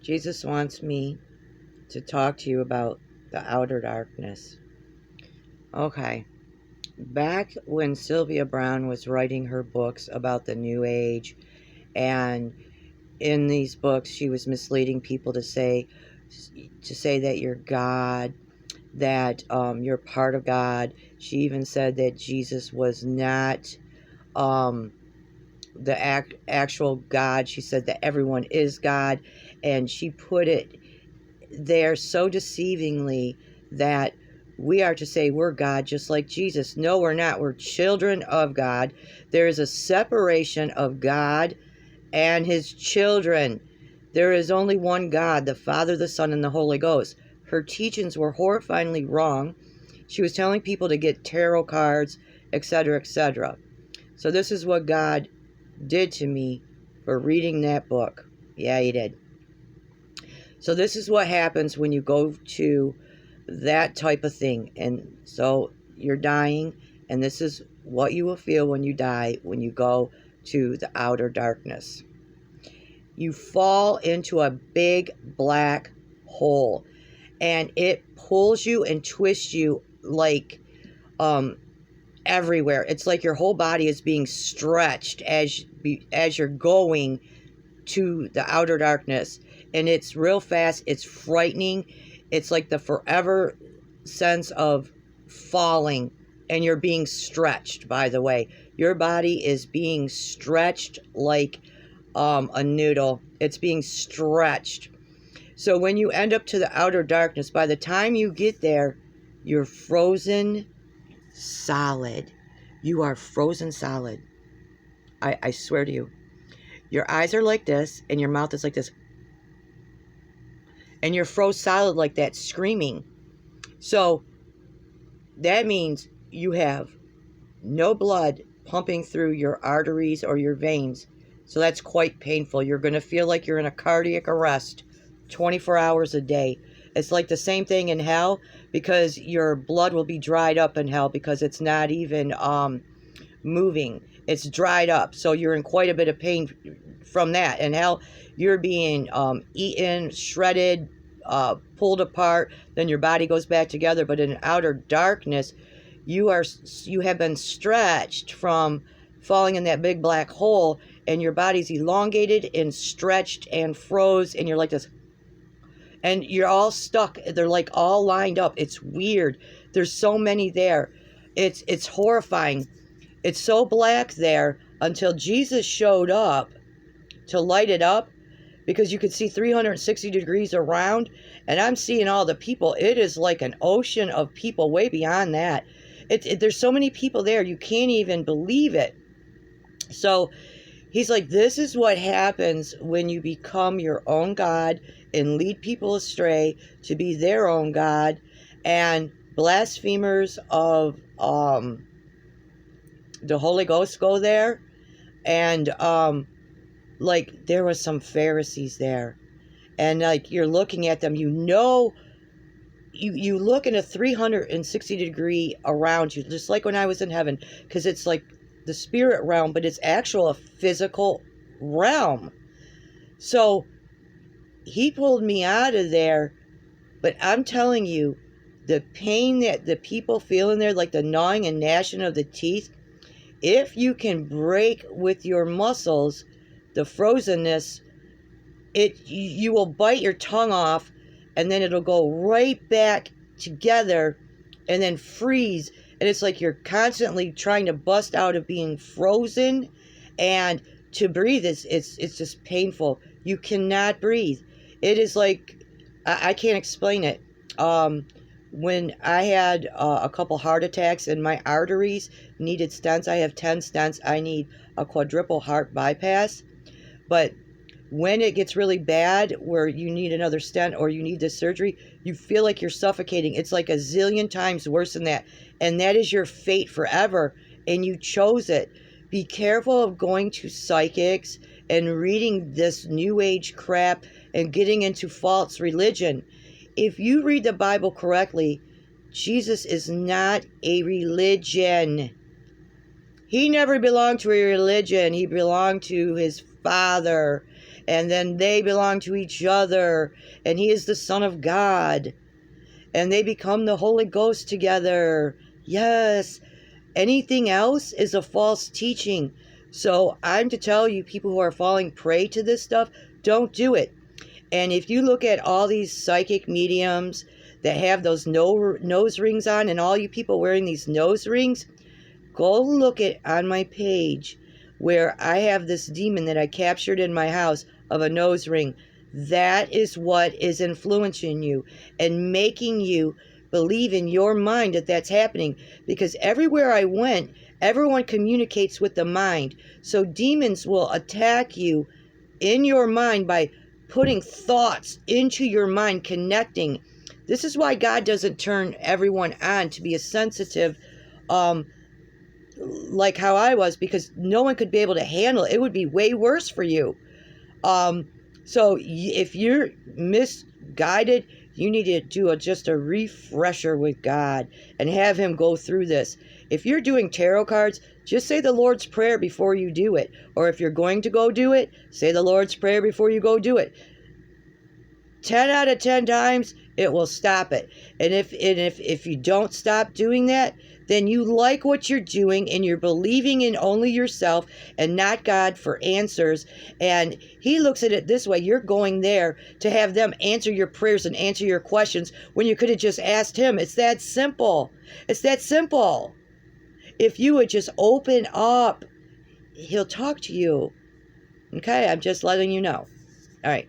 Jesus wants me to talk to you about the outer darkness. Okay. Back when Sylvia Browne was writing her books about the New Age, and in these books she was misleading people to say that you're God, that you're part of God. She even said that Jesus was not the actual God. She said that everyone is God, and she put it there so deceivingly that we are to say we're God just like Jesus. No, we're not. We're children of God. There is a separation of God and his children. There is only one God, the Father, the Son, and the Holy Ghost. Her teachings were horrifyingly wrong. She was telling people to get tarot cards, etc., etc. So this is what God did to me for reading that book. Yeah, he did. So this is what happens when you go to that type of thing. And so you're dying, and this is what you will feel when you die, when you go to the outer darkness. You fall into a big black hole, and it pulls you and twists you like everywhere. It's like your whole body is being stretched as you're going to the outer darkness, and it's real fast. It's frightening. It's like the forever sense of falling, and you're being stretched. By the way, your body is being stretched like a noodle. It's being stretched. So when you end up to the outer darkness, by the time you get there, you're frozen solid. You are frozen solid. I swear to you. Your eyes are like this, and your mouth is like this. And you're froze solid like that, screaming. So that means you have no blood pumping through your arteries or your veins. So that's quite painful. You're going to feel like you're in a cardiac arrest 24 hours a day. It's like the same thing in hell, because your blood will be dried up in hell because it's not even moving. It's dried up. So you're in quite a bit of pain from that. In hell, you're being eaten, shredded, pulled apart. Then your body goes back together. But in outer darkness, you have been stretched from falling in that big black hole, and your body's elongated and stretched and froze, and you're like this. And you're all stuck. They're like all lined up. It's weird. There's so many there. It's horrifying. It's so black there until Jesus showed up to light it up, because you could see 360 degrees around, and I'm seeing all the people. It is like an ocean of people way beyond that. There's so many people there, you can't even believe it. So he's like, this is what happens when you become your own God and lead people astray to be their own God, and blasphemers of the Holy Ghost go there. And like there was some Pharisees there, and like you're looking at them, you look in a 360 degree around you, just like when I was in heaven, because it's like the spirit realm, but it's actual a physical realm. So he pulled me out of there, but I'm telling you, the pain that the people feel in there, like the gnawing and gnashing of the teeth, if you can break with your muscles the frozenness, you will bite your tongue off, and then it'll go right back together and then freeze. And it's like you're constantly trying to bust out of being frozen, and to breathe it's just painful. You cannot breathe. It is like, I can't explain it. When I had a couple heart attacks and my arteries needed stents, I have 10 stents. I need a quadruple heart bypass. But when it gets really bad, where you need another stent or you need this surgery, you feel like you're suffocating. It's like a zillion times worse than that. And that is your fate forever. And you chose it. Be careful of going to psychics and reading this new age crap and getting into false religion. If you read the Bible correctly, Jesus is not a religion. He never belonged to a religion. He belonged to his Father. and then they belong to each other, and he is the Son of God, and they become the Holy Ghost together. Yes. Anything else is a false teaching. So I'm to tell you, people who are falling prey to this stuff, don't do it. And if you look at all these psychic mediums that have those nose rings on, and all you people wearing these nose rings, go look at on my page where I have this demon that I captured in my house of a nose ring. That is what is influencing you and making you believe in your mind that that's happening. Because everywhere I went, everyone communicates with the mind. So demons will attack you in your mind by putting thoughts into your mind, connecting. This is why God doesn't turn everyone on to be a sensitive, like how I was, because no one could be able to handle it. It would be way worse for you. So if you're misguided, you need to do just a refresher with God and have him go through this. If you're doing tarot cards, just say the Lord's Prayer before you do it. Or if you're going to go do it, say the Lord's Prayer before you go do it. 10 out of 10 times, it will stop it. And if you don't stop doing that, then you like what you're doing and you're believing in only yourself and not God for answers. And he looks at it this way: you're going there to have them answer your prayers and answer your questions when you could have just asked him. It's that simple. It's that simple. If you would just open up, he'll talk to you. Okay, I'm just letting you know. All right.